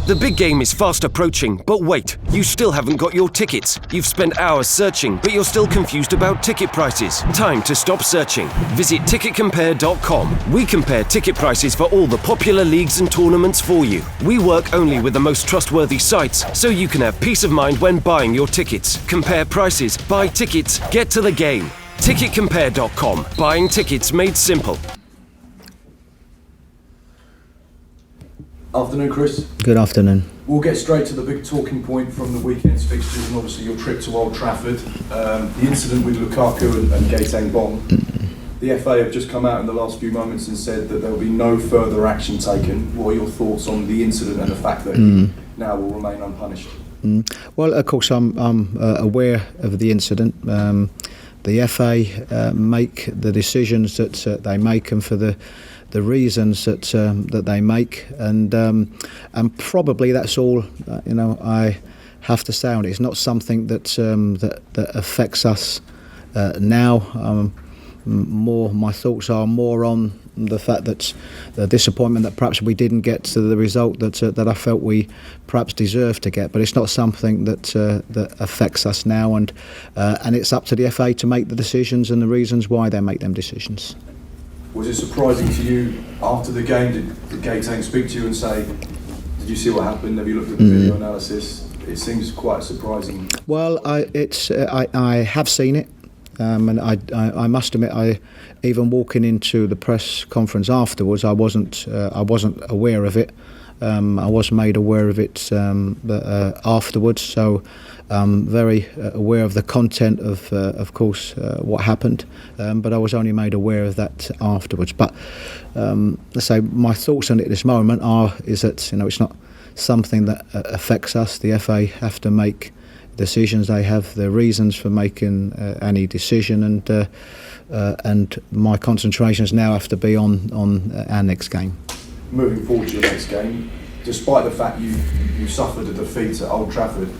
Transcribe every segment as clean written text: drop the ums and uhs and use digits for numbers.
The big game is fast approaching, but wait, you still haven't got your tickets. You've spent hours searching, but you're still confused about ticket prices. Time to stop searching. Visit ticketcompare.com. We compare ticket prices for all the popular leagues and tournaments for you. We work only with the most trustworthy sites, so you can have peace of mind when buying your tickets. Compare prices, buy tickets, get to the game. Ticketcompare.com. Buying tickets made simple. Afternoon, Chris. Good afternoon. We'll get straight to the big talking point from the weekend's fixtures and obviously your trip to Old Trafford. The incident with Lukaku and Gaetang Bong. The FA have just come out in the last few moments and said that there will be no further action taken. What are your thoughts on the incident and the fact that he now will remain unpunished? Well, of course, I'm aware of the incident. The FA make the decisions that they make, and for the reasons that they make, and probably that's all I have to say on it. It's not something that affects us now. My thoughts are more on the fact that the disappointment that perhaps we didn't get to the result that I felt we perhaps deserved to get, but it's not something that affects us now, and it's up to the FA to make the decisions and the reasons why they make them decisions. Was it surprising to you after the game? Did Gaetang speak to you and say, did you see what happened? Have you looked at the video analysis? It seems quite surprising. Well, I have seen it. And I must admit, even walking into the press conference afterwards, I wasn't aware of it. I was made aware of it afterwards, so I'm very aware of the content of course, what happened. But I was only made aware of that afterwards. But let's say my thoughts on it at this moment is that it's not something that affects us. The FA have to make decisions. They have their reasons for making any decision, and my concentrations now have to be on our next game. Moving forward to your next game, despite the fact you suffered a defeat at Old Trafford,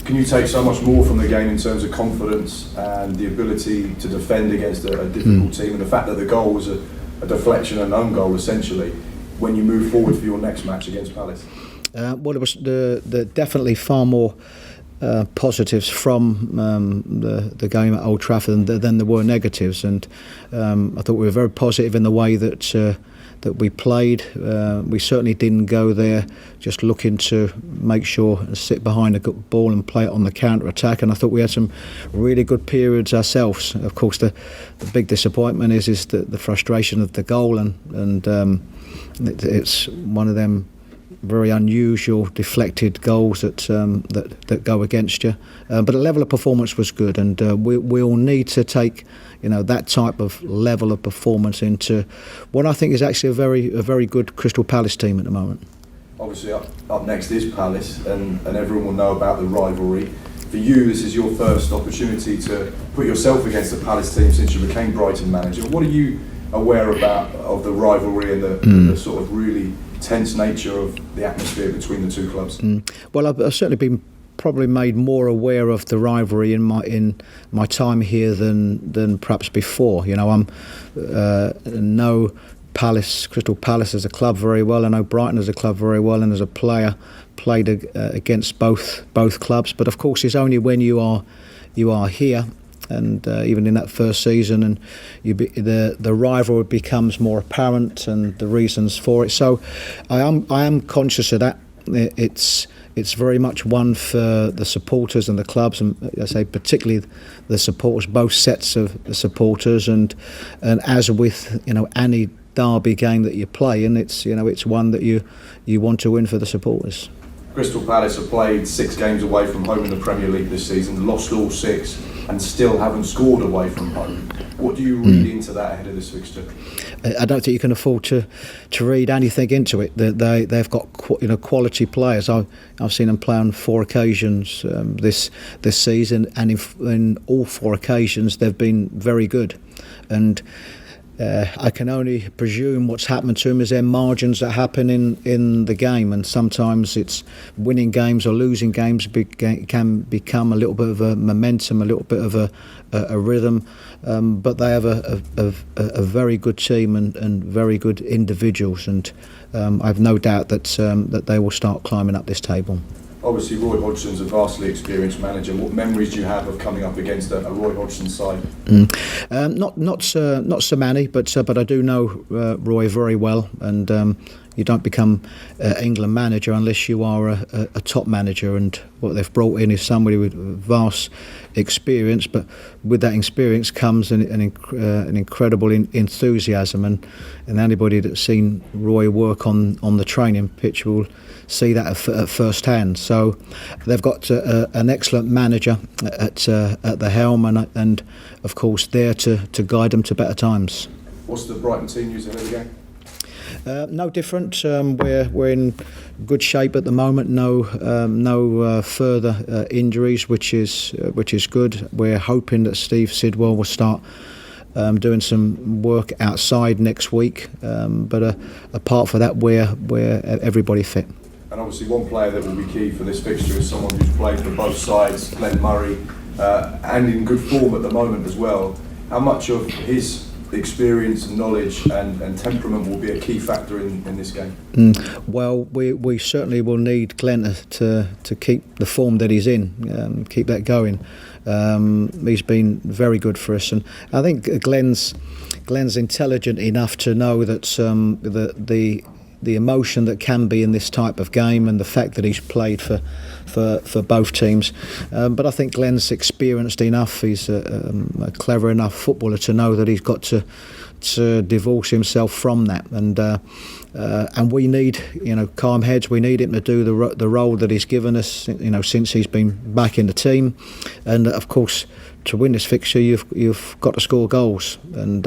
can you take so much more from the game in terms of confidence and the ability to defend against a difficult team, and the fact that the goal was a deflection and an own goal essentially when you move forward for your next match against Palace? Well, it was definitely far more positives from the game at Old Trafford than there were negatives, and I thought we were very positive in the way that we played. We certainly didn't go there just looking to make sure and sit behind a good ball and play it on the counter-attack, and I thought we had some really good periods ourselves. Of course, the big disappointment is the frustration of the goal, and it's one of them very unusual deflected goals that go against you, but the level of performance was good, and we'll need to take that type of level of performance into what I think is actually a very good Crystal Palace team at the moment. Obviously up next is Palace, and everyone will know about the rivalry. For you, this is your first opportunity to put yourself against the Palace team since you became Brighton manager. What are you aware of the rivalry and the sort of really tense nature of the atmosphere between the two clubs? Well, I've certainly been probably made more aware of the rivalry in my time here than perhaps before. I'm know Crystal Palace as a club very well. I know Brighton as a club very well, and as a player played against both clubs. But of course, it's only when you are here. And even in that first season, and the rivalry becomes more apparent, and the reasons for it. So, I am conscious of that. It's very much one for the supporters and the clubs, and I say particularly the supporters, both sets of supporters, and as with any derby game that you play, and it's one that you want to win for the supporters. Crystal Palace have played 6 games away from home in the Premier League this season, lost all 6, and still haven't scored away from home. What do you read into that ahead of this fixture? I don't think you can afford to read anything into it. They've got quality players. I've seen them play on 4 occasions this season, and in all 4 occasions they've been very good. And I can only presume what's happened to him is there margins that happen in the game, and sometimes it's winning games or losing games can become a little bit of a momentum, a little bit of a rhythm. But they have a very good team and very good individuals, and I've no doubt that they will start climbing up this table. Obviously, Roy Hodgson's a vastly experienced manager. What memories do you have of coming up against a Roy Hodgson side? Not so many, but I do know Roy very well, and you don't become England manager unless you are a top manager. And what they've brought in is somebody with vast experience, but with that experience comes an incredible enthusiasm. And anybody that's seen Roy work on the training pitch will see that at first hand. So they've got an excellent manager at the helm, and of course there to guide them to better times. What's the Brighton team news ahead of the game? No different. We're in good shape at the moment. No further injuries, which is good. We're hoping that Steve Sidwell will start doing some work outside next week. But apart from that, we're everybody fit. And obviously, one player that will be key for this fixture is someone who's played for both sides, Glenn Murray, and in good form at the moment as well. How much of his experience, knowledge and temperament will be a key factor in this game? Well, we certainly will need Glenn to keep the form that he's in, keep that going. He's been very good for us, and I think Glenn's intelligent enough to know that the emotion that can be in this type of game, and the fact that he's played for both teams. But I think Glenn's experienced enough, he's a clever enough footballer to know that he's got to divorce himself from that. And we need, calm heads. We need him to do the role that he's given us, since he's been back in the team. And of course, to win this fixture, you've got to score goals. And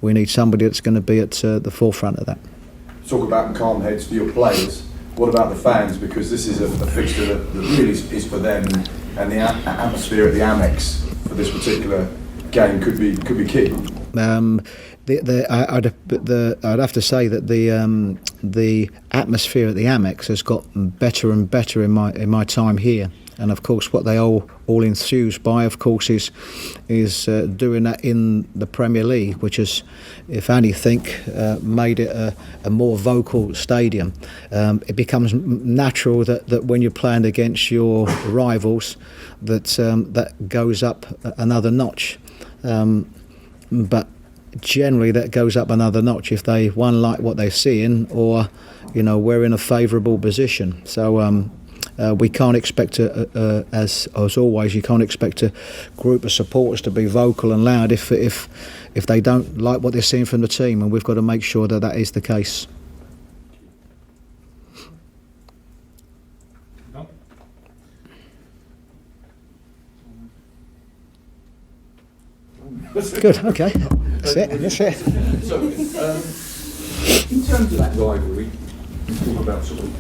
we need somebody that's going to be at the forefront of that. Talk about calm heads for your players. What about the fans? Because this is a fixture that really is for them, and the atmosphere at the Amex for this particular game could be key. I'd have to say that the atmosphere at the Amex has got better and better in my time here. And of course, what they all enthused by, of course, is doing that in the Premier League, which has, if anything, made it a more vocal stadium. It becomes natural that when you're playing against your rivals, that goes up another notch. But generally, that goes up another notch if they like what they're seeing, or we're in a favourable position. So. We can't expect as always, you can't expect a group of supporters to be vocal and loud if they don't like what they're seeing from the team, and we've got to make sure that is the case. Good. Okay. That's it. So, in terms of that rivalry, you talk about sort of